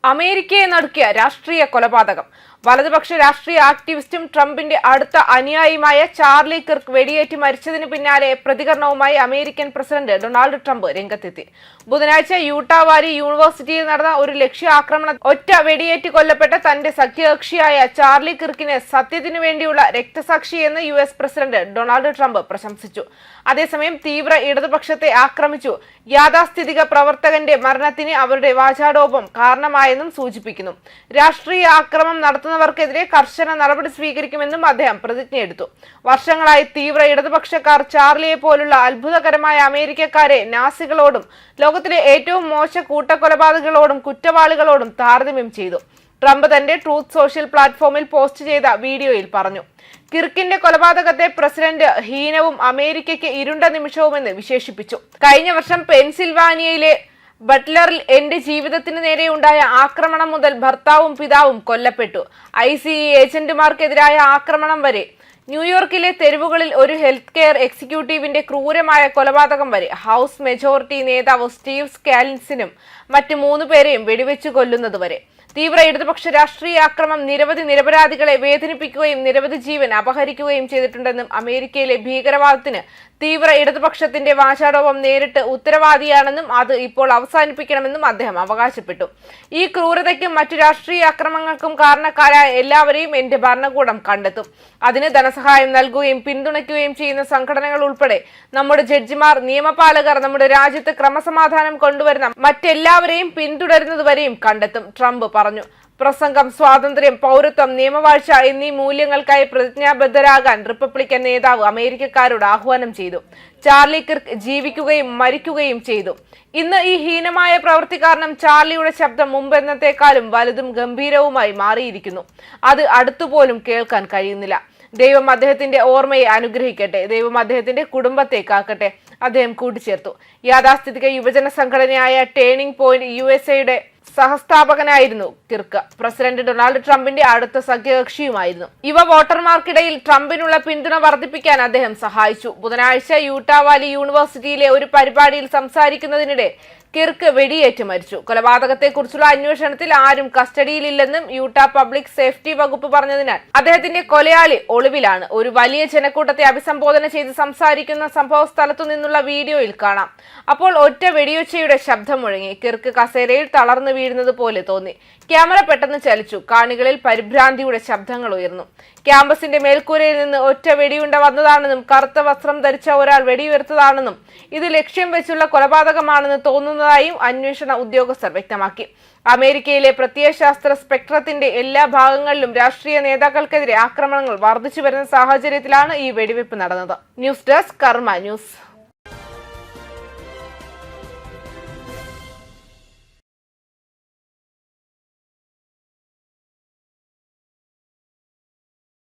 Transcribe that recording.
അമേരിക്കയെ നടുക്കിയ രാഷ്ട്രീയ കൊലപാതകം. വലതുപക്ഷ രാഷ്ട്രീയ ആക്ടിവിസ്റ്റും ട്രംപിന്റെ അടുത്ത അനുയായിയുമായ ചാർലി കിർക്ക് വെടിയേറ്റ് മരിച്ചതിന് പിന്നാലെ പ്രതികരണവുമായി അമേരിക്കൻ പ്രസിഡന്റ് ഡൊണാൾഡ് ട്രംപ് രംഗത്തെത്തി. ബുധനാഴ്ച യൂട്ടാ വാലി യൂണിവേഴ്സിറ്റിയിൽ നടന്ന ഒരു ലക്ഷ്യാക്രമണം ഒറ്റ വെടിയേറ്റ് കൊല്ലപ്പെട്ട തന്റെ സഖ്യകക്ഷിയായ ചാർലി കിർക്കിനെ സത്യത്തിനു വേണ്ടിയുള്ള രക്തസാക്ഷിയെന്ന് US പ്രസിഡന്റ് ഡൊണാൾഡ് ട്രംപ് പ്രശംസിച്ചു. അതേസമയം തീവ്ര ഇടതുപക്ഷത്തെ ആക്രമിച്ചു യാഥാസ്ഥിതിക പ്രവർത്തകന്റെ മരണത്തിന് അവരുടെ വാചാടോപം കാരണമായെന്നും സൂചിപ്പിക്കുന്നു. രാഷ്ട്രീയ ആക്രമണം നടത്തുന്നവർക്കെതിരെ കർശന നടപടി സ്വീകരിക്കുമെന്നും അദ്ദേഹം പ്രതിജ്ഞയെടുത്തു. വർഷങ്ങളായി തീവ്ര ഇടതുപക്ഷക്കാർ ചാർലിയെ പോലുള്ള അത്ഭുതകരമായ അമേരിക്കക്കാരെ നാസികളോടും ലോകത്തിലെ ഏറ്റവും മോശ കൂട്ടക്കൊലപാതകളോടും കുറ്റവാളികളോടും താരതമ്യം ചെയ്തു. ട്രംപ് തന്റെ ട്രൂത്ത് സോഷ്യൽ പ്ലാറ്റ്ഫോമിൽ പോസ്റ്റ് ചെയ്ത വീഡിയോയിൽ പറഞ്ഞു. കിർക്കിന്റെ കൊലപാതകത്തെ പ്രസിഡന്റ് ഹീനവും അമേരിക്കയ്ക്ക് ഇരുണ്ട നിമിഷവുമെന്ന് വിശേഷിപ്പിച്ചു. കഴിഞ്ഞ വർഷം പെൻസിൽവാനിയയിലെ ബട്ട്ലറിൽ എന്റെ ജീവിതത്തിന് നേരെയുണ്ടായ ആക്രമണം മുതൽ ഭർത്താവും പിതാവും കൊല്ലപ്പെട്ടു. ICE ഏജന്റുമാർക്കെതിരായ ആക്രമണം വരെ, ന്യൂയോർക്കിലെ തെരുവുകളിൽ ഒരു ഹെൽത്ത് കെയർ എക്സിക്യൂട്ടീവിന്റെ ക്രൂരമായ കൊലപാതകം വരെ, ഹൗസ് മെജോറിറ്റി നേതാവ് സ്റ്റീവ് സ്കാലിൻസിനും മറ്റ് 3 പേരെയും വെടിവെച്ചു കൊല്ലുന്നത് വരെ. തീവ്ര ഇടതുപക്ഷ രാഷ്ട്രീയ ആക്രമണം നിരവധി നിരപരാധികളെ വേദനിപ്പിക്കുകയും നിരവധി ജീവൻ അപഹരിക്കുകയും ചെയ്തിട്ടുണ്ടെന്നും അമേരിക്കയിലെ ഭീകരവാദത്തിന് തീവ്ര ഇടതുപക്ഷത്തിന്റെ വാചാടോപം നേരിട്ട് ഉത്തരവാദിയാണെന്നും അത് ഇപ്പോൾ അവസാനിപ്പിക്കണമെന്നും അദ്ദേഹം അവകാശപ്പെട്ടു. ഈ ക്രൂരതയ്ക്കും മറ്റു രാഷ്ട്രീയ അക്രമങ്ങൾക്കും കാരണക്കാരായ എല്ലാവരെയും എന്റെ ഭരണകൂടം കണ്ടെത്തും. അതിന് ധനസഹായം നൽകുകയും പിന്തുണയ്ക്കുകയും ചെയ്യുന്ന സംഘടനകൾ ഉൾപ്പെടെ നമ്മുടെ ജഡ്ജിമാർ, നിയമപാലകർ, നമ്മുടെ രാജ്യത്ത് ക്രമസമാധാനം കൊണ്ടുവരുന്ന മറ്റെല്ലാവരെയും പിന്തുടരുന്നതുവരെയും കണ്ടെത്തും, ട്രംപ് പറഞ്ഞു. പ്രസംഗം, സ്വാതന്ത്ര്യം, പൗരത്വം, നിയമവാഴ്ച എന്നീ മൂല്യങ്ങൾക്കായി പ്രതിജ്ഞാബദ്ധരാകാൻ റിപ്പബ്ലിക്കൻ നേതാവ് അമേരിക്കക്കാരോട് ആഹ്വാനം ചെയ്തു. ചാർലി കിർക്ക് ജീവിക്കുകയും മരിക്കുകയും ചെയ്തു. ഇന്ന് ഈ ഹീനമായ പ്രവൃത്തി കാരണം ചാർലിയുടെ ശബ്ദം മുമ്പെന്നത്തെക്കാളും വലുതും ഗംഭീരവുമായി മാറിയിരിക്കുന്നു. അത് അടുത്തുപോലും കേൾക്കാൻ കഴിയുന്നില്ല. ദൈവം അദ്ദേഹത്തിന്റെ ഓർമ്മയെ അനുഗ്രഹിക്കട്ടെ. ദൈവം അദ്ദേഹത്തിന്റെ കുടുംബത്തെ കാക്കട്ടെ, അദ്ദേഹം കൂട്ടിച്ചേർത്തു. യാഥാസ്ഥിതിക യുവജന സംഘടനയായ ടേണിംഗ് പോയിന്റ് USA സഹസ്ഥാപകനായിരുന്നു കിർക്ക്. പ്രസിഡന്റ് ഡൊണാൾഡ് ട്രംപിന്റെ അടുത്ത സഖ്യകക്ഷിയുമായിരുന്നു. വോട്ടർമാർക്കിടയിൽ ട്രംപിനുള്ള പിന്തുണ വർദ്ധിപ്പിക്കാൻ അദ്ദേഹം സഹായിച്ചു. ബുധനാഴ്ച യൂട്ടാ വാലി യൂണിവേഴ്സിറ്റിയിലെ ഒരു പരിപാടിയിൽ സംസാരിക്കുന്നതിനിടെ കിർക്ക് വെടിയേറ്റ് മരിച്ചു. കൊലപാതകത്തെക്കുറിച്ചുള്ള അന്വേഷണത്തിൽ ആരും കസ്റ്റഡിയിലില്ലെന്നും യൂട്ടാ പബ്ലിക് സേഫ്റ്റി വകുപ്പ് പറഞ്ഞതിനാൽ അദ്ദേഹത്തിന്റെ കൊലയാളി ഒളിവിലാണ്. ഒരു വലിയ ജനക്കൂട്ടത്തെ അഭിസംബോധന ചെയ്ത് സംസാരിക്കുന്ന സംഭവ സ്ഥലത്തു നിന്നുള്ള വീഡിയോയിൽ കാണാം. അപ്പോൾ ഒറ്റ വെടിയൊച്ചയുടെ ശബ്ദം മുഴങ്ങി. കിർക്ക് കസേരയിൽ തളർന്നു വീഴുന്നത് പോലെ തോന്നി. ക്യാമറ പെട്ടെന്ന് ചലിച്ചു. കാണികളിൽ പരിഭ്രാന്തിയുടെ ശബ്ദങ്ങൾ ഉയർന്നു. ക്യാമ്പസിന്റെ മേൽക്കൂരയിൽ നിന്ന് ഒറ്റ വെടിയുണ്ട വന്നതാണെന്നും കറുത്ത വസ്ത്രം ധരിച്ച ഒരാൾ വെടിയുയർത്തതാണെന്നും ഇത് ലക്ഷ്യം വെച്ചുള്ള കൊലപാതകമാണെന്ന് തോന്നുന്നതായും അന്വേഷണ ഉദ്യോഗസ്ഥർ വ്യക്തമാക്കി. അമേരിക്കയിലെ പ്രത്യയശാസ്ത്ര സ്പെക്ട്രത്തിന്റെ എല്ലാ ഭാഗങ്ങളിലും രാഷ്ട്രീയ നേതാക്കൾക്കെതിരെ ആക്രമണങ്ങൾ വർദ്ധിച്ചു വരുന്ന സാഹചര്യത്തിലാണ് ഈ വെടിവെപ്പ് നടന്നത്. ന്യൂസ് ഡെസ്ക് കർമ്മ ന്യൂസ്.